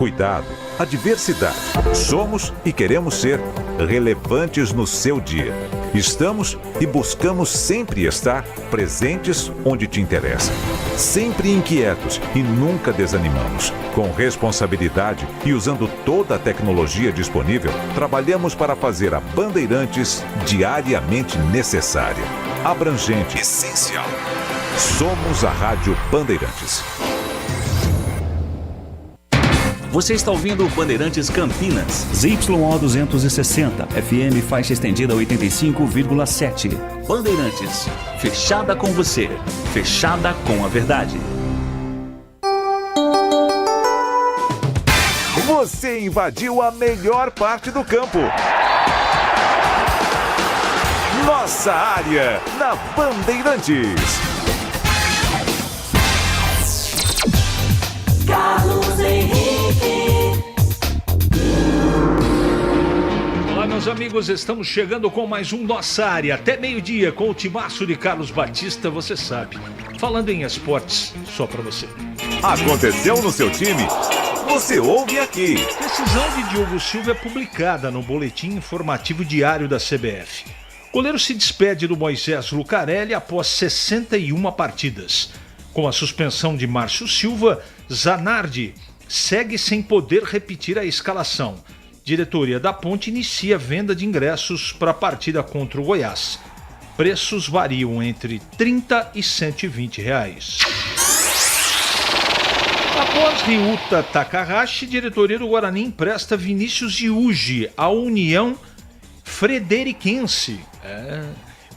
Cuidado, a diversidade. Somos e queremos ser relevantes no seu dia. Estamos e buscamos sempre estar presentes onde te interessa. Sempre inquietos e nunca desanimamos. Com responsabilidade e usando toda a tecnologia disponível, trabalhamos para fazer a Bandeirantes diariamente necessária, abrangente, essencial. Somos a Rádio Bandeirantes. Você está ouvindo Bandeirantes Campinas. ZYO 260, FM faixa estendida 85,7. Bandeirantes, fechada com você, fechada com a verdade. Você invadiu a melhor parte do campo. Nossa área, na Bandeirantes. Carlos Henrique. Olá, meus amigos, estamos chegando com mais um Nossa Área, até meio-dia, com o timaço de Carlos Batista, você sabe. Falando em esportes, só pra você. Aconteceu no seu time? Você ouve aqui. Decisão de Diogo Silva é publicada no Boletim Informativo Diário da CBF. O goleiro se despede do Moisés Lucarelli após 61 partidas. Com a suspensão de Márcio Silva, Zanardi segue sem poder repetir a escalação. Diretoria da Ponte inicia venda de ingressos para a partida contra o Goiás. Preços variam entre R$30 e R$120. Após Ryuta Takahashi, diretoria do Guarani empresta Vinícius Yuji à União Frederiquense.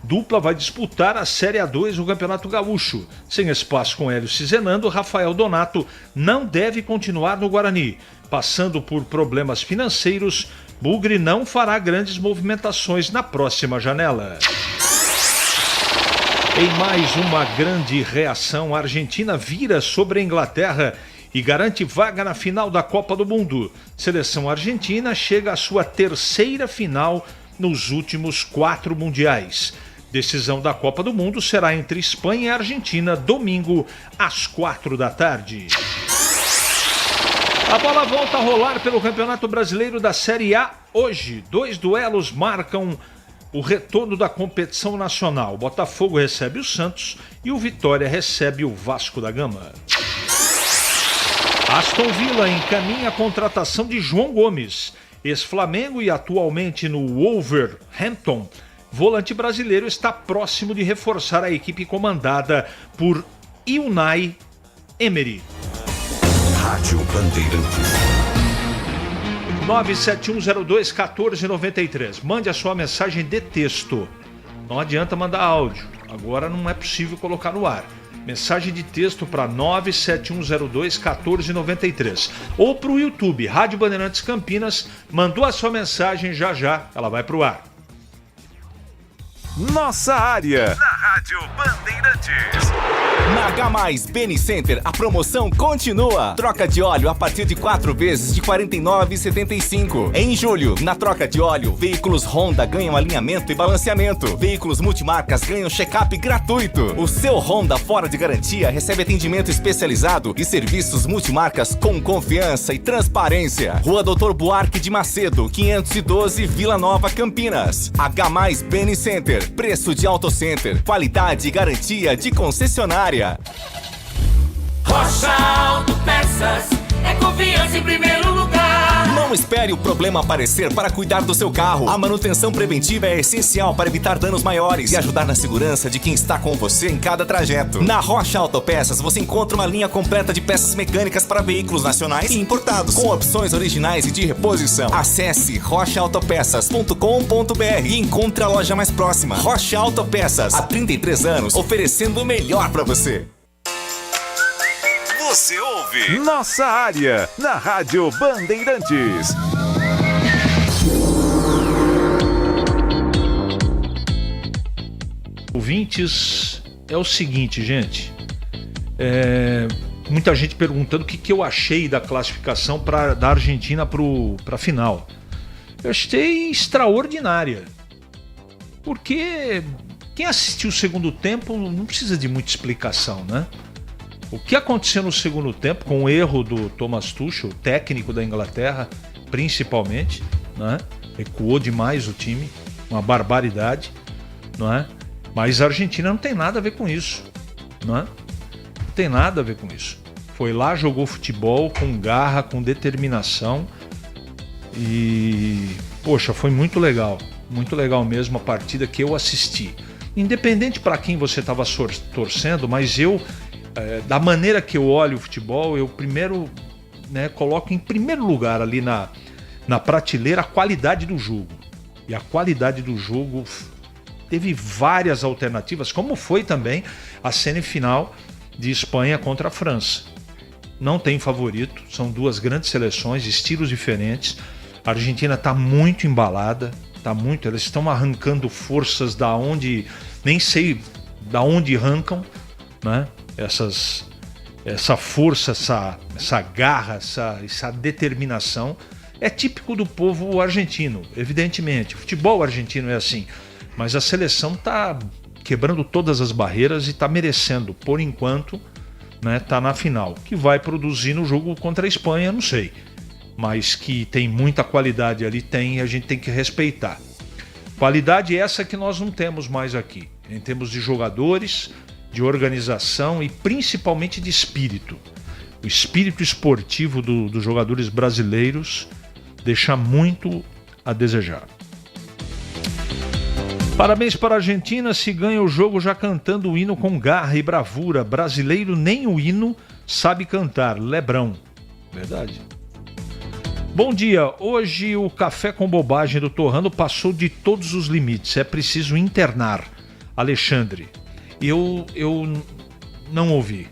Dupla vai disputar a Série A2 do Campeonato Gaúcho. Sem espaço com Hélio Cizenando, Rafael Donato não deve continuar no Guarani. Passando por problemas financeiros, Bugre não fará grandes movimentações na próxima janela. Em mais uma grande reação, a Argentina vira sobre a Inglaterra e garante vaga na final da Copa do Mundo. Seleção argentina chega à sua terceira final nos últimos 4 mundiais. Decisão da Copa do Mundo será entre Espanha e Argentina, domingo, às 4 da tarde. A bola volta a rolar pelo Campeonato Brasileiro da Série A hoje. 2 duelos marcam o retorno da competição nacional. O Botafogo recebe o Santos e o Vitória recebe o Vasco da Gama. Aston Villa encaminha a contratação de João Gomes, ex-Flamengo e atualmente no Wolverhampton. Volante brasileiro está próximo de reforçar a equipe comandada por Unai Emery. Rádio Bandeirantes. 971021493. Mande a sua mensagem de texto. Não adianta mandar áudio. Agora não é possível colocar no ar. Mensagem de texto para 971021493. Ou para o YouTube, Rádio Bandeirantes Campinas. Mandou a sua mensagem, já ela vai para o ar. Nossa área, na Rádio Bandeirantes. Na H+ Beni Center, a promoção continua. Troca de óleo a partir de 4 vezes de R$ 49,75. Em julho, na troca de óleo, veículos Honda ganham alinhamento e balanceamento. Veículos multimarcas ganham check-up gratuito. O seu Honda fora de garantia recebe atendimento especializado e serviços multimarcas com confiança e transparência. Rua Doutor Buarque de Macedo, 512, Vila Nova, Campinas. H+ Beni Center. Preço de Auto Center, qualidade e garantia de concessionária. Rocha Autopeças é confiança em primeiro lugar. Não espere o problema aparecer para cuidar do seu carro. A manutenção preventiva é essencial para evitar danos maiores e ajudar na segurança de quem está com você em cada trajeto. Na Rocha Autopeças você encontra uma linha completa de peças mecânicas para veículos nacionais e importados, com opções originais e de reposição. Acesse rochaautopeças.com.br e encontre a loja mais próxima. Rocha Autopeças, há 33 anos, oferecendo o melhor para você. Você ouve Nossa Área, na Rádio Bandeirantes. Ouvintes, é o seguinte, gente. Muita gente perguntando o que eu achei da classificação da Argentina para a final. Eu achei extraordinária. Porque quem assistiu o segundo tempo não precisa de muita explicação, né? O que aconteceu no segundo tempo, com o erro do Thomas Tuchel, técnico da Inglaterra, principalmente, né? Recuou demais o time, uma barbaridade, não é? Mas a Argentina não tem nada a ver com isso, não é? Não tem nada a ver com isso. Foi lá, jogou futebol com garra, com determinação e, poxa, foi muito legal mesmo a partida que eu assisti. Independente para quem você estava torcendo, mas eu, da maneira que eu olho o futebol, eu primeiro, né, coloco em primeiro lugar ali na prateleira a qualidade do jogo. E a qualidade do jogo teve várias alternativas, como foi também a semifinal de Espanha contra a França. Não tem favorito, são duas grandes seleções, estilos diferentes. A Argentina está muito embalada, eles estão arrancando forças da onde, nem sei da onde arrancam, né? Essa força, essa garra, essa determinação é típico do povo argentino, evidentemente. O futebol argentino é assim, mas a seleção está quebrando todas as barreiras e está merecendo, por enquanto, né, tá na final. Que vai produzir no jogo contra a Espanha, não sei. Mas que tem muita qualidade ali, tem, e a gente tem que respeitar. Qualidade essa que nós não temos mais aqui, em termos de jogadores, de organização e principalmente de espírito. O espírito esportivo dos jogadores brasileiros deixa muito a desejar. Parabéns para a Argentina, se ganha o jogo já cantando o hino com garra e bravura. Brasileiro nem o hino sabe cantar. Lebrão. Verdade. Bom dia, hoje o café com bobagem do Torrano passou de todos os limites, é preciso internar. Alexandre, eu não ouvi,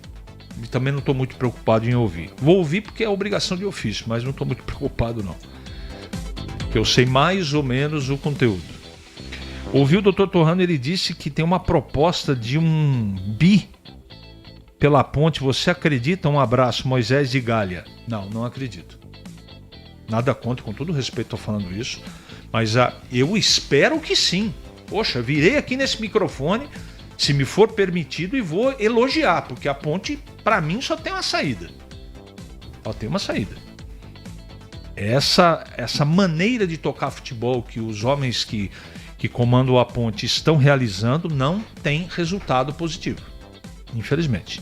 e também não estou muito preocupado em ouvir. Vou ouvir porque é obrigação de ofício, mas não estou muito preocupado não, porque eu sei mais ou menos o conteúdo. Ouvi o Dr. Torrano, ele disse que tem uma proposta de um bi pela ponte, você acredita? Um abraço, Moisés de Galha. Não acredito. Nada contra, com todo respeito estou falando isso, mas eu espero que sim. Poxa, virei aqui nesse microfone, se me for permitido, e vou elogiar, porque a ponte, para mim, só tem uma saída. Só tem uma saída. Essa maneira de tocar futebol que os homens que comandam a ponte estão realizando não tem resultado positivo, infelizmente.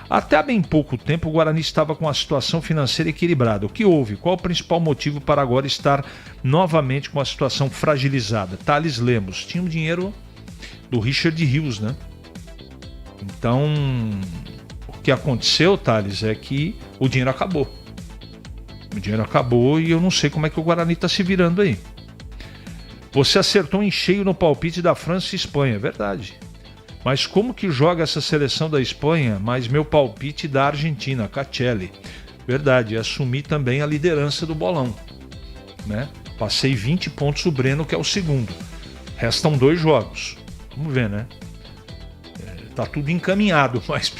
Até há bem pouco tempo o Guarani estava com a situação financeira equilibrada. O que houve? Qual o principal motivo para agora estar novamente com a situação fragilizada? Thales Lemos. Tinha o dinheiro do Richard Rios, né? Então, o que aconteceu, Thales, é que o dinheiro acabou. O dinheiro acabou e eu não sei como é que o Guarani está se virando aí. Você acertou em cheio no palpite da França e Espanha, verdade. Mas como que joga essa seleção da Espanha? Mas meu palpite da Argentina, Caccelli. Verdade, assumi também a liderança do bolão, né? Passei 20 pontos o Breno, que é o segundo. Restam 2 jogos. Vamos ver, né? Tá tudo encaminhado, mas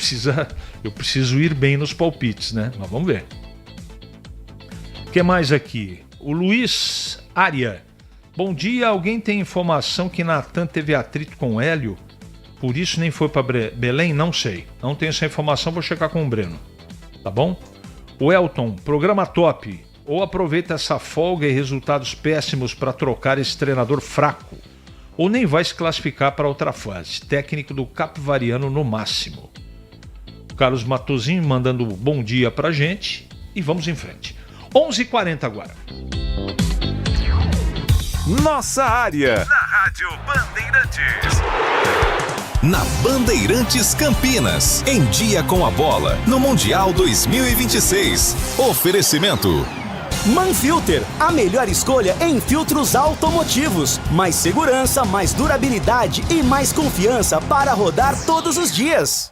eu preciso ir bem nos palpites, né? Mas vamos ver. O que mais aqui? O Luiz Aria. Bom dia, alguém tem informação que Natan teve atrito com o Hélio? Por isso nem foi para Belém? Não sei. Não tenho essa informação, vou checar com o Breno. Tá bom? O Elton, programa top. Ou aproveita essa folga e resultados péssimos para trocar esse treinador fraco. Ou nem vai se classificar para outra fase. Técnico do Capivariano no máximo. O Carlos Matosinho mandando bom dia pra gente. E vamos em frente. 11h40 agora. Nossa área. Na Rádio Bandeirantes. Na Bandeirantes Campinas, em dia com a bola, no Mundial 2026. Oferecimento Manfilter, a melhor escolha em filtros automotivos. Mais segurança, mais durabilidade e mais confiança para rodar todos os dias.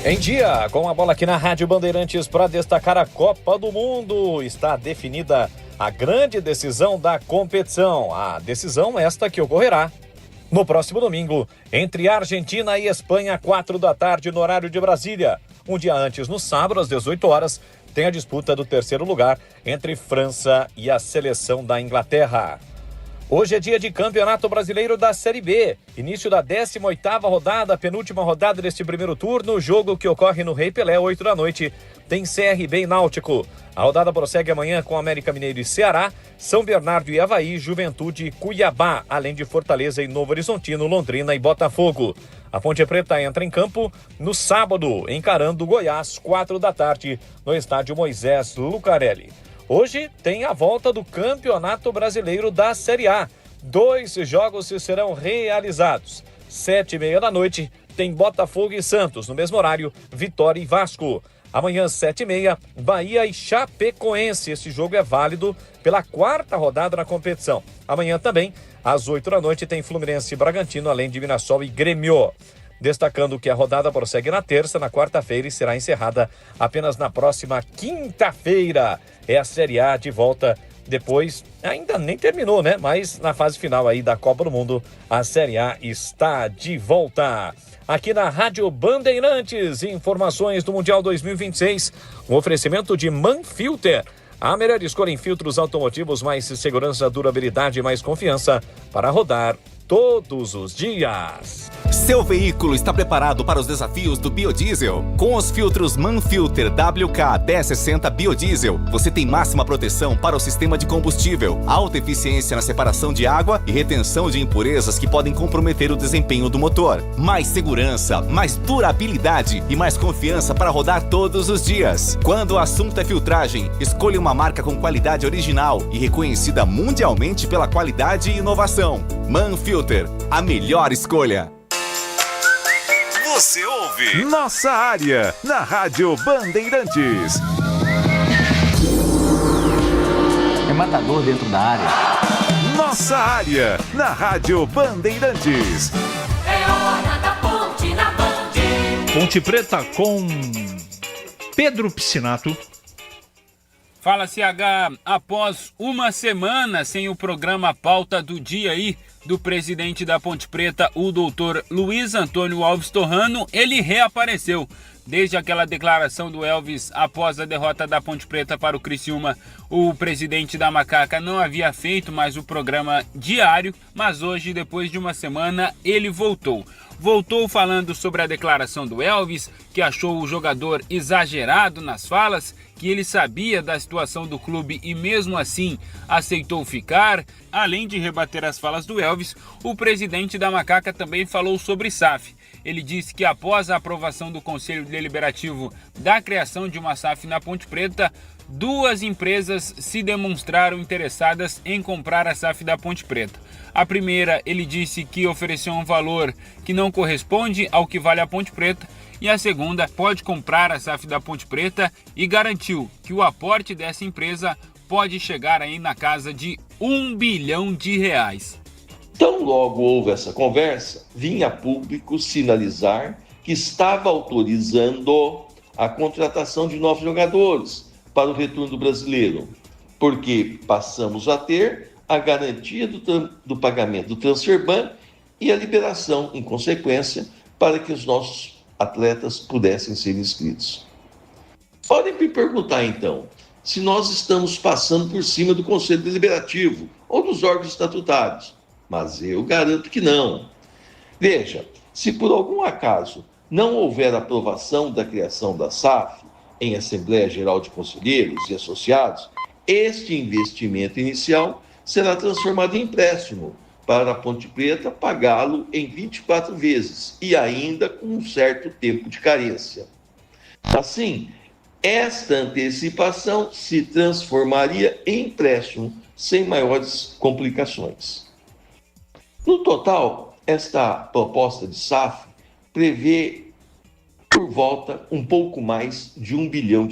Em dia, com a bola aqui na Rádio Bandeirantes para destacar a Copa do Mundo. Está definida a grande decisão da competição. A decisão esta que ocorrerá no próximo domingo, entre Argentina e Espanha, 4 da tarde, no horário de Brasília. Um dia antes, no sábado, às 18 horas, tem a disputa do terceiro lugar entre França e a seleção da Inglaterra. Hoje é dia de Campeonato Brasileiro da Série B. Início da 18ª rodada, penúltima rodada deste primeiro turno. Jogo que ocorre no Rei Pelé, 8 da noite. Tem CRB e Náutico. A rodada prossegue amanhã com América Mineiro e Ceará, São Bernardo e Avaí, Juventude e Cuiabá, além de Fortaleza e Novo Horizontino, Londrina e Botafogo. A Ponte Preta entra em campo no sábado, encarando o Goiás, 4 da tarde, no estádio Moisés Lucarelli. Hoje tem a volta do Campeonato Brasileiro da Série A. 2 jogos serão realizados. 7h30 da noite tem Botafogo e Santos. No mesmo horário, Vitória e Vasco. Amanhã, 7h30, Bahia e Chapecoense. Esse jogo é válido pela 4ª rodada na competição. Amanhã também, às 8 da noite, tem Fluminense e Bragantino, além de Mirassol e Grêmio. Destacando que a rodada prossegue na terça, na quarta-feira e será encerrada apenas na próxima quinta-feira. É a Série A de volta depois, ainda nem terminou, né? Mas na fase final aí da Copa do Mundo, a Série A está de volta. Aqui na Rádio Bandeirantes, informações do Mundial 2026, um oferecimento de Manfilter. A melhor escolha em filtros automotivos, mais segurança, durabilidade e mais confiança para rodar todos os dias. Seu veículo está preparado para os desafios do biodiesel? Com os filtros Manfilter WK1060 Biodiesel, você tem máxima proteção para o sistema de combustível, alta eficiência na separação de água e retenção de impurezas que podem comprometer o desempenho do motor. Mais segurança, mais durabilidade e mais confiança para rodar todos os dias. Quando o assunto é filtragem, escolha uma marca com qualidade original e reconhecida mundialmente pela qualidade e inovação. Manfilter, a melhor escolha. Você ouve Nossa Área, na Rádio Bandeirantes. É matador dentro da área. Nossa Área, na Rádio Bandeirantes. É hora da Ponte na Band. Ponte Preta com Pedro Piscinato. Fala, CH. Após uma semana sem o programa Pauta do Dia aí do presidente da Ponte Preta, o doutor Luiz Antônio Alves Torrano, ele reapareceu. Desde aquela declaração do Elvis após a derrota da Ponte Preta para o Criciúma, o presidente da Macaca não havia feito mais o programa diário, mas hoje, depois de uma semana, ele voltou. Voltou falando sobre a declaração do Elvis, que achou o jogador exagerado nas falas, que ele sabia da situação do clube e mesmo assim aceitou ficar. Além de rebater as falas do Elvis, o presidente da Macaca também falou sobre SAF. Ele disse que após a aprovação do Conselho Deliberativo da criação de uma SAF na Ponte Preta, 2 empresas se demonstraram interessadas em comprar a SAF da Ponte Preta. A primeira, ele disse que ofereceu um valor que não corresponde ao que vale a Ponte Preta, e a segunda pode comprar a SAF da Ponte Preta e garantiu que o aporte dessa empresa pode chegar aí na casa de R$1 bilhão. Tão logo houve essa conversa, vinha a público sinalizar que estava autorizando a contratação de novos jogadores para o retorno do brasileiro, porque passamos a ter a garantia do pagamento do Transferban e a liberação, em consequência, para que os nossos atletas pudessem ser inscritos. Podem me perguntar, então, se nós estamos passando por cima do Conselho Deliberativo ou dos órgãos estatutários, mas eu garanto que não. Veja, se por algum acaso não houver aprovação da criação da SAF em Assembleia Geral de Conselheiros e Associados, este investimento inicial será transformado em empréstimo para a Ponte Preta pagá-lo em 24 vezes e ainda com um certo tempo de carência. Assim, esta antecipação se transformaria em empréstimo sem maiores complicações. No total, esta proposta de SAF prevê por volta um pouco mais de R$1 bilhão.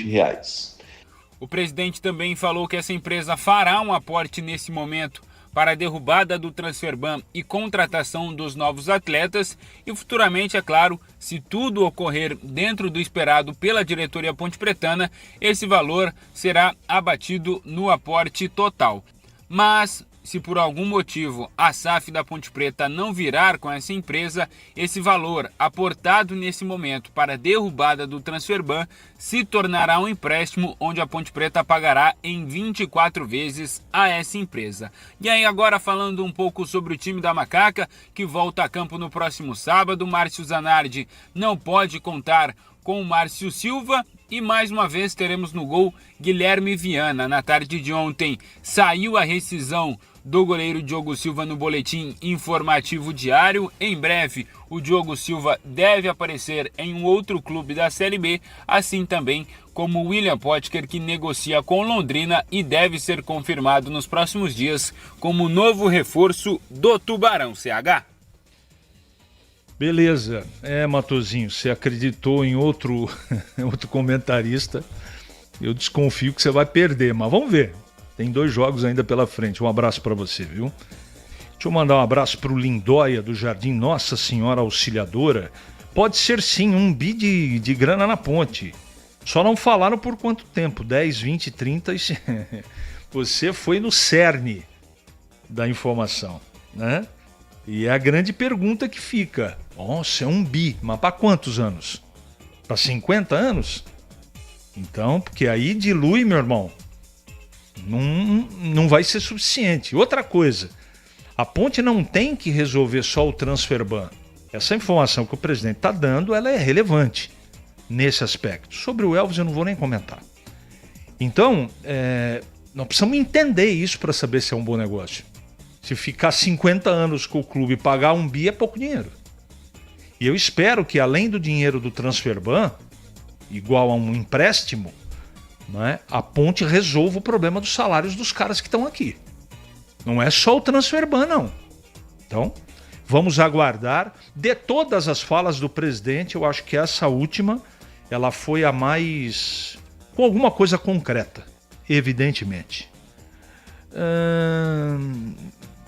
O presidente também falou que essa empresa fará um aporte nesse momento para a derrubada do Transferban e contratação dos novos atletas e futuramente, é claro, se tudo ocorrer dentro do esperado pela diretoria pontepretana, esse valor será abatido no aporte total. Mas se por algum motivo a SAF da Ponte Preta não virar com essa empresa, esse valor aportado nesse momento para a derrubada do Transferban se tornará um empréstimo onde a Ponte Preta pagará em 24 vezes a essa empresa. E aí agora falando um pouco sobre o time da Macaca, que volta a campo no próximo sábado, Márcio Zanardi não pode contar com o Márcio Silva e mais uma vez teremos no gol Guilherme Viana. Na tarde de ontem saiu a rescisão do goleiro Diogo Silva no boletim informativo diário. Em breve o Diogo Silva deve aparecer em um outro clube da Série B, assim também como o William Potker, que negocia com Londrina e deve ser confirmado nos próximos dias como novo reforço do Tubarão. CH. Beleza. Matosinho, você acreditou em outro comentarista. Eu desconfio que você vai perder, mas vamos ver. Tem 2 jogos ainda pela frente. Um abraço para você, viu? Deixa eu mandar um abraço pro Lindóia do Jardim Nossa Senhora Auxiliadora. Pode ser sim um bi de grana na ponte. Só não falaram por quanto tempo. 10, 20, 30. Você foi no cerne da informação, né? E é a grande pergunta que fica. Nossa, é um bi, mas para quantos anos? Para 50 anos? Então, porque aí dilui, meu irmão. Não vai ser suficiente. Outra coisa, a ponte não tem que resolver só o Transferban. Essa informação que o presidente está dando, ela é relevante nesse aspecto. Sobre o Elvis eu não vou nem comentar. Então, nós precisamos entender isso para saber se é um bom negócio. Se ficar 50 anos com o clube e pagar um bi é pouco dinheiro. E eu espero que além do dinheiro do Transferban, igual a um empréstimo, né, a ponte resolva o problema dos salários dos caras que estão aqui. Não é só o Transferban, não. Então, vamos aguardar. De todas as falas do presidente, eu acho que essa última, ela foi a mais... com alguma coisa concreta, evidentemente.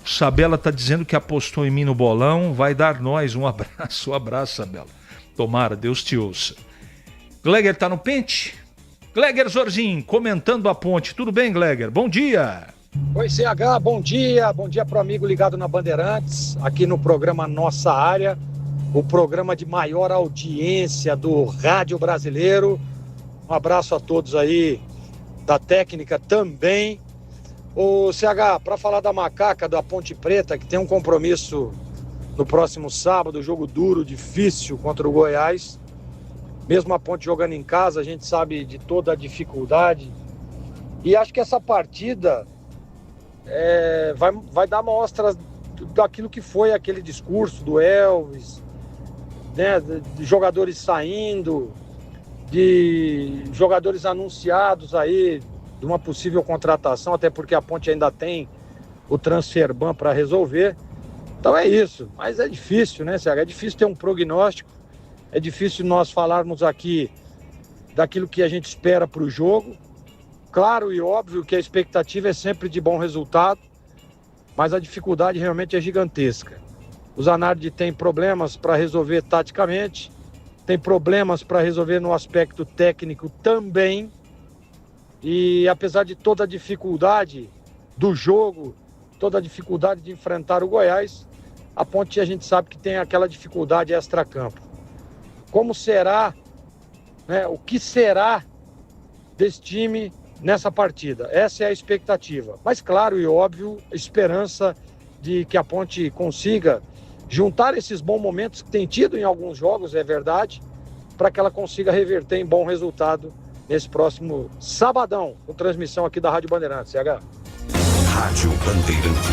Sabela está dizendo que apostou em mim no bolão, vai dar nós um abraço. Um abraço, Sabela. Tomara, Deus te ouça. Gleger tá no pente? Gleger Zorzin, comentando a ponte. Tudo bem, Gleger? Bom dia. Oi, CH, bom dia. Bom dia pro amigo ligado na Bandeirantes, aqui no programa Nossa Área, o programa de maior audiência do rádio brasileiro. Um abraço a todos aí da técnica também. Ô CH, para falar da Macaca, da Ponte Preta, que tem um compromisso no próximo sábado, jogo duro, difícil contra o Goiás. Mesmo a Ponte jogando em casa, a gente sabe de toda a dificuldade. E acho que essa partida vai dar mostras daquilo que foi aquele discurso do Elvis, né, de jogadores saindo, de jogadores anunciados aí, de uma possível contratação, até porque a Ponte ainda tem o Transferban para resolver. Então é isso, mas é difícil, né, Sérgio? É difícil ter um prognóstico, é difícil nós falarmos aqui daquilo que a gente espera para o jogo. Claro e óbvio que a expectativa é sempre de bom resultado, mas a dificuldade realmente é gigantesca. O Zanardi tem problemas para resolver taticamente, tem problemas para resolver no aspecto técnico também. E apesar de toda a dificuldade do jogo, toda a dificuldade de enfrentar o Goiás, a Ponte a gente sabe que tem aquela dificuldade extracampo. Como será, né, o que será desse time nessa partida? Essa é a expectativa. Mas claro e óbvio, a esperança de que a Ponte consiga juntar esses bons momentos que tem tido em alguns jogos, é verdade, para que ela consiga reverter em bom resultado nesse próximo sabadão, com transmissão aqui da Rádio Bandeirantes, CH. Rádio Bandeirantes.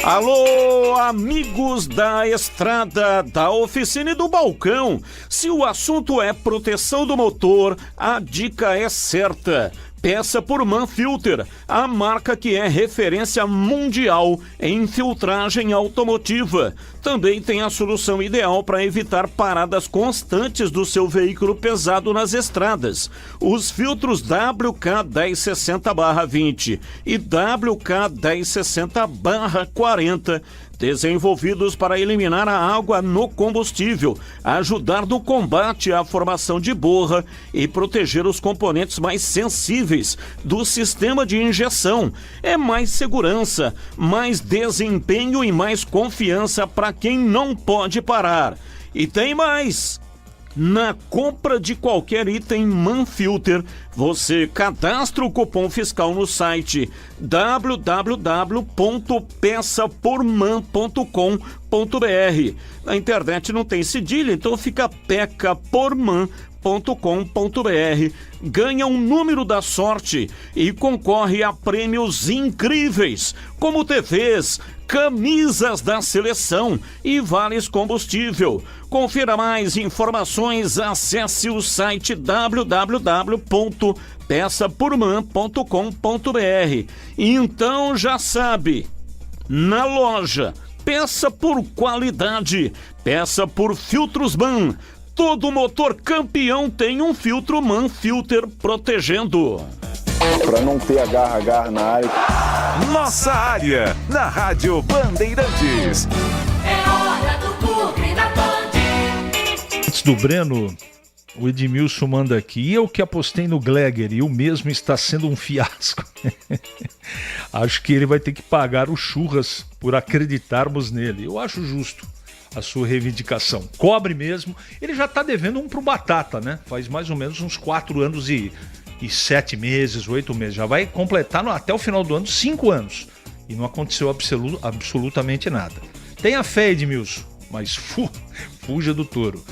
Alô, amigos da estrada, da oficina e do balcão. Se o assunto é proteção do motor, a dica é certa. Peça por Manfilter, a marca que é referência mundial em filtragem automotiva. Também tem a solução ideal para evitar paradas constantes do seu veículo pesado nas estradas. Os filtros WK1060/20 e WK1060/40 desenvolvidos para eliminar a água no combustível, ajudar no combate à formação de borra e proteger os componentes mais sensíveis do sistema de injeção. É mais segurança, mais desempenho e mais confiança para quem não pode parar. E tem mais! Na compra de qualquer item Manfilter, você cadastra o cupom fiscal no site www.peçaporman.com.br. Na internet não tem cedilha, então fica pecaporman.com.br. Ganha um número da sorte e concorre a prêmios incríveis, como TVs, camisas da seleção e vales combustível. Confira mais informações, acesse o site www.peçaporman.com.br. Então já sabe, na loja, peça por qualidade, peça por filtros MAN. Todo motor campeão tem um filtro Manfilter protegendo. Para não ter agarra na área. Nossa área, na Rádio Bandeirantes. É hora do Bugre na Band. Antes do Breno, o Edmilson manda aqui. Eu que apostei no Gleger e o mesmo está sendo um fiasco. Acho que ele vai ter que pagar o churras por acreditarmos nele. Eu acho justo a sua reivindicação. Cobre mesmo. Ele já está devendo um pro Batata, né? Faz mais ou menos uns 4 anos e 7 meses, 8 meses. Já vai completar até o final do ano 5 anos. E não aconteceu absolutamente nada. Tenha fé, Edmilson, mas fuja do touro.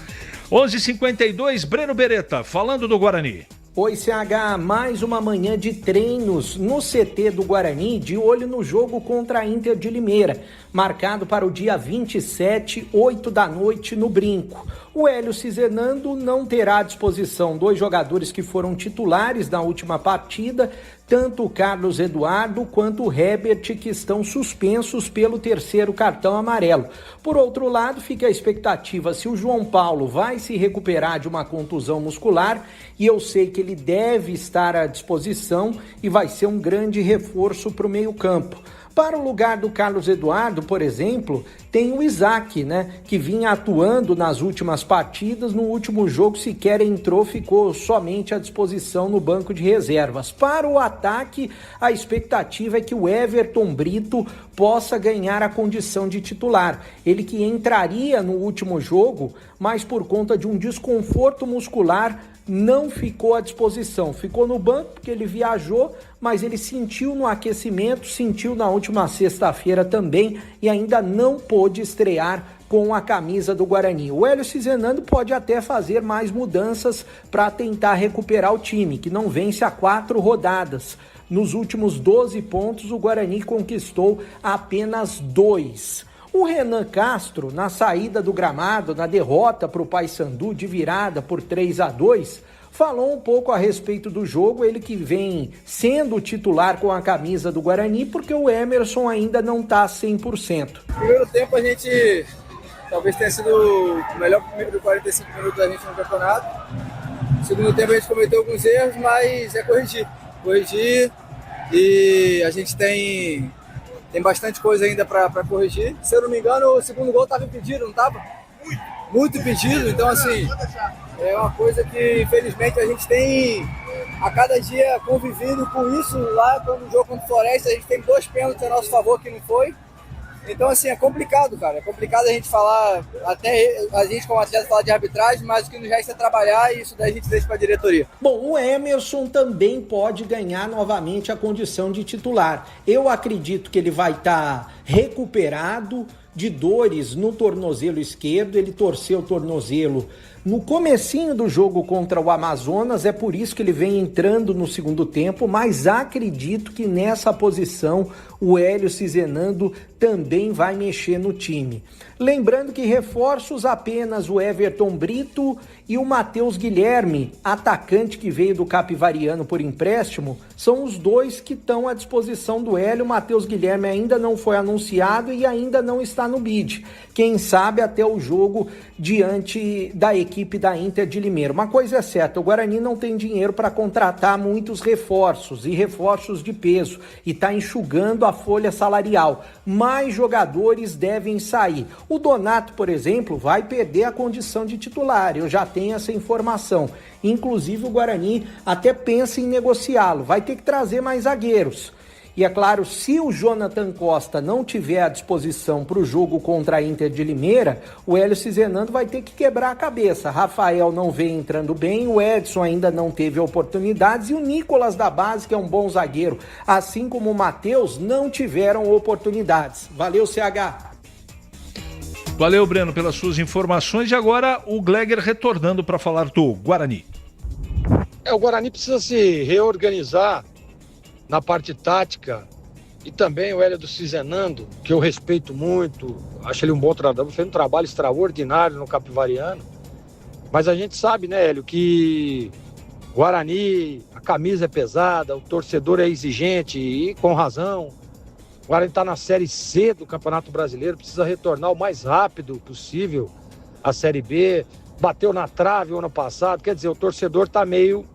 11h52, Breno Beretta, falando do Guarani. Oi, CH, mais uma manhã de treinos no CT do Guarani, de olho no jogo contra a Inter de Limeira, marcado para o dia 27, 8 da noite, no Brinco. O Hélio Cizenando não terá à disposição 2 jogadores que foram titulares na última partida, tanto o Carlos Eduardo quanto o Herbert, que estão suspensos pelo 3º cartão amarelo. Por outro lado, fica a expectativa se o João Paulo vai se recuperar de uma contusão muscular, e eu sei que ele deve estar à disposição e vai ser um grande reforço para o meio-campo. Para o lugar do Carlos Eduardo, por exemplo, tem o Isaac, né, que vinha atuando nas últimas partidas. No último jogo sequer entrou, ficou somente à disposição no banco de reservas. Para o ataque, a expectativa é que o Everton Brito possa ganhar a condição de titular. Ele que entraria no último jogo, mas por conta de um desconforto muscular, não ficou à disposição. Ficou no banco porque ele viajou, mas ele sentiu no aquecimento, sentiu na última sexta-feira também e ainda não pôde estrear com a camisa do Guarani. O Hélio Cizenando pode até fazer mais mudanças para tentar recuperar o time, que não vence há 4 rodadas. Nos últimos 12 pontos, o Guarani conquistou apenas 2. O Renan Castro, na saída do gramado, na derrota para o Paysandu de virada por 3-2, falou um pouco a respeito do jogo, ele que vem sendo titular com a camisa do Guarani, porque o Emerson ainda não está 100%. No primeiro tempo a gente talvez tenha sido o melhor primeiro 45 minutos da gente no campeonato. No segundo tempo a gente cometeu alguns erros, mas é corrigir, e a gente tem bastante coisa ainda para corrigir. Se eu não me engano, o segundo gol estava impedido, não estava? Muito impedido, então assim, é uma coisa que infelizmente a gente tem a cada dia convivido com isso. Lá no jogo contra o Floresta a gente tem 2 pênaltis a nosso favor que não foi. Então assim, é complicado, cara, é complicado a gente falar, até a gente como atleta falar de arbitragem, mas o que nos resta é trabalhar, e isso daí a gente deixa para a diretoria. Bom, o Emerson também pode ganhar novamente a condição de titular. Eu acredito que ele vai estar recuperado de dores no tornozelo esquerdo. Ele torceu o tornozelo no comecinho do jogo contra o Amazonas, é por isso que ele vem entrando no segundo tempo, mas acredito que nessa posição o Hélio Cizenando também vai mexer no time. Lembrando que reforços apenas o Everton Brito e o Matheus Guilherme, atacante que veio do Capivariano por empréstimo, são os dois que estão à disposição do Hélio. O Matheus Guilherme ainda não foi anunciado e ainda não está no bid. Quem sabe até o jogo diante da equipe da Inter de Limeira. Uma coisa é certa, o Guarani não tem dinheiro para contratar muitos reforços e reforços de peso e está enxugando a folha salarial. Mais jogadores devem sair. O Donato, por exemplo, vai perder a condição de titular. Eu já tenho essa informação. Inclusive o Guarani até pensa em negociá-lo. Vai ter que trazer mais zagueiros. E é claro, se o Jonathan Costa não tiver à disposição para o jogo contra a Inter de Limeira, o Hélio Cizenando vai ter que quebrar a cabeça. Rafael não vem entrando bem, o Edson ainda não teve oportunidades e o Nicolas da base, que é um bom zagueiro, assim como o Matheus, não tiveram oportunidades. Valeu, CH! Valeu, Breno, pelas suas informações. E agora o Gleger retornando para falar do Guarani. O Guarani precisa se reorganizar na parte tática, e também o Hélio do Cizenando, que eu respeito muito, acho ele um bom treinador, fez um trabalho extraordinário no Capivariano, mas a gente sabe, né, Hélio, que Guarani, a camisa é pesada, o torcedor é exigente e com razão. O Guarani está na Série C do Campeonato Brasileiro, precisa retornar o mais rápido possível à Série B, bateu na trave o ano passado, quer dizer, o torcedor está meio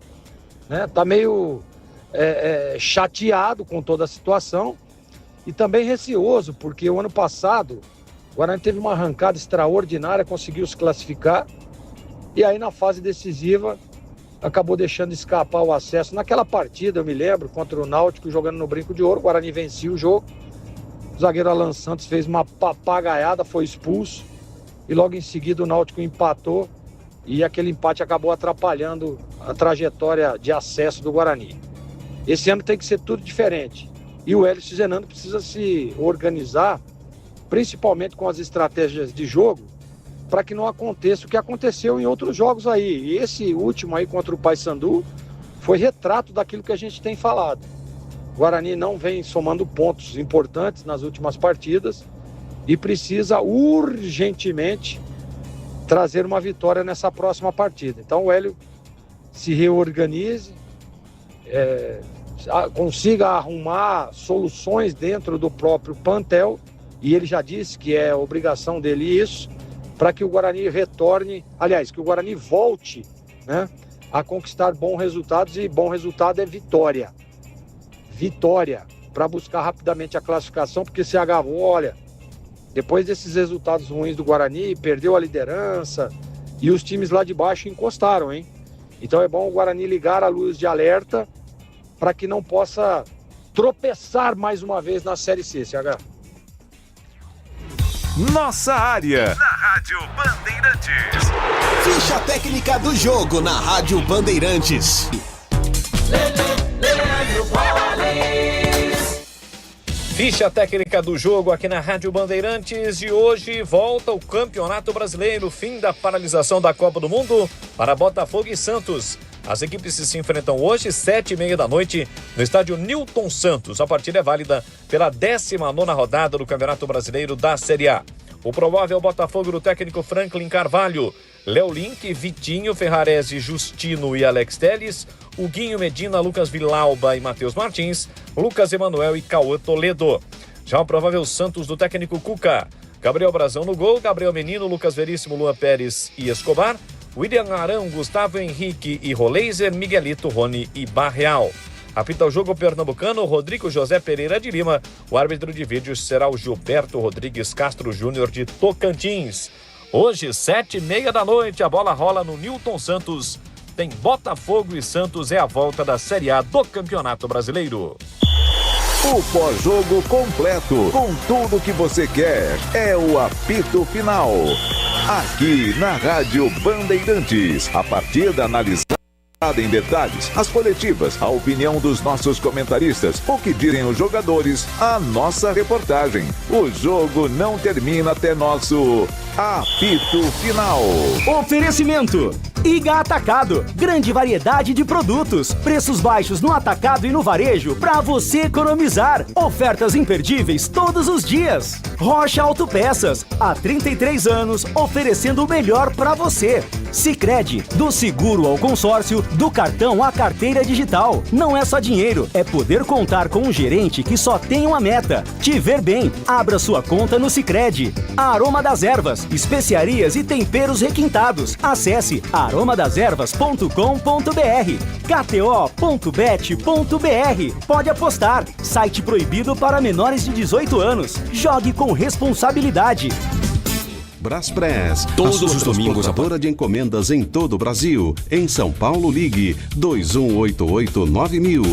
chateado com toda a situação e também receoso, porque o ano passado o Guarani teve uma arrancada extraordinária, conseguiu se classificar e aí na fase decisiva acabou deixando escapar o acesso. Naquela partida, eu me lembro, contra o Náutico jogando no Brinco de Ouro, o Guarani vencia o jogo, o zagueiro Alan Santos fez uma papagaiada, foi expulso e logo em seguida o Náutico empatou e aquele empate acabou atrapalhando a trajetória de acesso do Guarani. Esse ano tem que ser tudo diferente. E o Hélio Cizenando precisa se organizar, principalmente com as estratégias de jogo, para que não aconteça o que aconteceu em outros jogos aí. E esse último aí contra o Paysandu foi retrato daquilo que a gente tem falado. O Guarani não vem somando pontos importantes nas últimas partidas e precisa urgentemente trazer uma vitória nessa próxima partida. Então o Hélio se reorganize, consiga arrumar soluções dentro do próprio plantel, e ele já disse que é obrigação dele isso, para que o Guarani retorne, aliás, que o Guarani volte, né, a conquistar bons resultados, e bom resultado é vitória, para buscar rapidamente a classificação, porque se agarrou, olha, depois desses resultados ruins do Guarani, perdeu a liderança, e os times lá de baixo encostaram, hein? Então é bom o Guarani ligar a luz de alerta para que não possa tropeçar mais uma vez na Série C, CH. Nossa área, na Rádio Bandeirantes. Ficha técnica do jogo na Rádio Bandeirantes. Ficha técnica do jogo aqui na Rádio Bandeirantes, e hoje volta o Campeonato Brasileiro, fim da paralisação da Copa do Mundo para Botafogo e Santos. As equipes se enfrentam hoje, 7h30 da noite, no estádio Newton Santos. A partida é válida pela 19ª rodada do Campeonato Brasileiro da Série A. O provável Botafogo do técnico Franklin Carvalho, Léo Link, Vitinho, Ferrarese, Justino e Alex Telles, Huguinho Medina, Lucas Vilauba e Matheus Martins, Lucas Emanuel e Cauã Toledo. Já o provável Santos do técnico Cuca, Gabriel Brazão no gol, Gabriel Menino, Lucas Veríssimo, Luan Pérez e Escobar, William Arão, Gustavo Henrique e Roleiser, Miguelito, Rony e Barreal. Apita o jogo pernambucano Rodrigo José Pereira de Lima. O árbitro de vídeo será o Gilberto Rodrigues Castro Júnior de Tocantins. Hoje, 7h30 da noite, a bola rola no Newton Santos. Tem Botafogo e Santos, é a volta da Série A do Campeonato Brasileiro. O pós-jogo completo, com tudo que você quer, é o apito final. Aqui na Rádio Bandeirantes, a partida analisada Em detalhes, as coletivas, a opinião dos nossos comentaristas, o que dizem os jogadores, a nossa reportagem. O jogo não termina até nosso apito final. Oferecimento: Iga Atacado, grande variedade de produtos, preços baixos no atacado e no varejo para você economizar. Ofertas imperdíveis todos os dias. Rocha Autopeças, há 33 anos oferecendo o melhor para você. Sicredi, do seguro ao consórcio, do cartão à carteira digital. Não é só dinheiro, é poder contar com um gerente que só tem uma meta: te ver bem. Abra sua conta no Sicredi. Aroma das Ervas, especiarias e temperos requintados. Acesse aromadeservas.com.br. KTO.bet.br. Pode apostar. Site proibido para menores de 18 anos. Jogue com responsabilidade. Braspress, todos os domingos a hora de encomendas em todo o Brasil. Em São Paulo, ligue 2188-9000.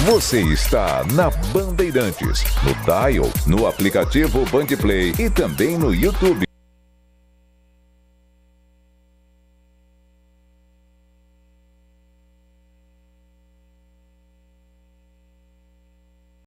Você está na Bandeirantes, no dial, no aplicativo Bandplay e também no YouTube.